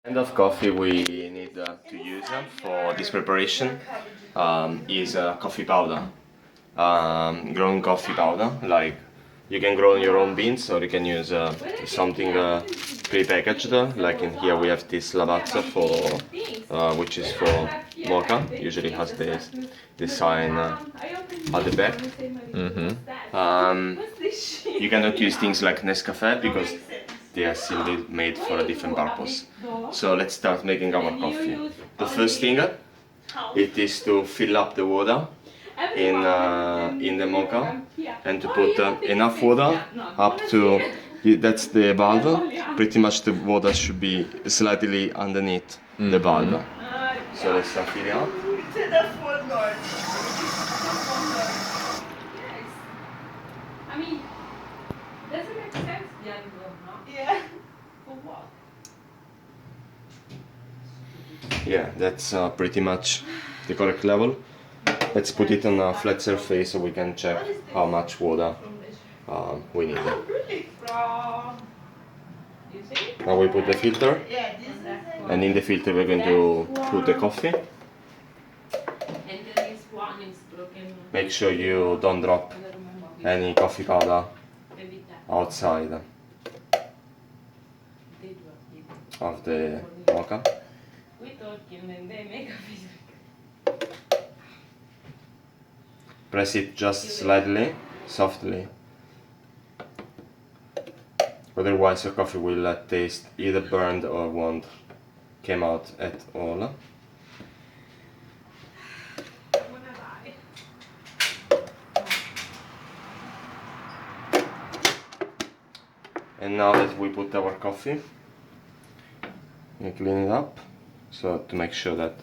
Kind of coffee we need to use for this preparation is coffee powder, ground coffee powder. Like you can grow your own beans, or you can use something pre-packaged. Like in here we have this lavazza for which is for moka. Usually has this sign at the back. You cannot use things like Nescafe because they are simply made for a different purpose. So let's start making our coffee. The first thing it is to fill up the water in the moka and to put enough water up to that's the valve. Pretty much the water should be slightly underneath the valve. So let's start filling up. I mean, doesn't make sense, Diego, no? Yeah. For what? Yeah, that's pretty much the correct level. Let's put it on a flat surface so we can check how much water we need. Now we put the filter, and in the filter we're going to put the coffee. Make sure you don't drop any coffee powder outside of the moka. Press it just slightly, softly. Otherwise your coffee will taste either burned or won't come out at all. And now that we put our coffee, we clean it up, so to make sure that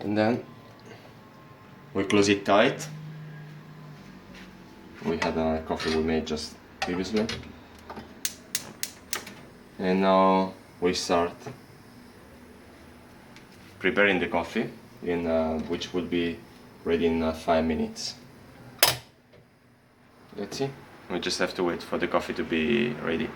and then we close it tight. We had a coffee we made just previously, and now we start preparing the coffee, in which will be ready in 5 minutes. Let's see. We just have to wait for the coffee to be ready.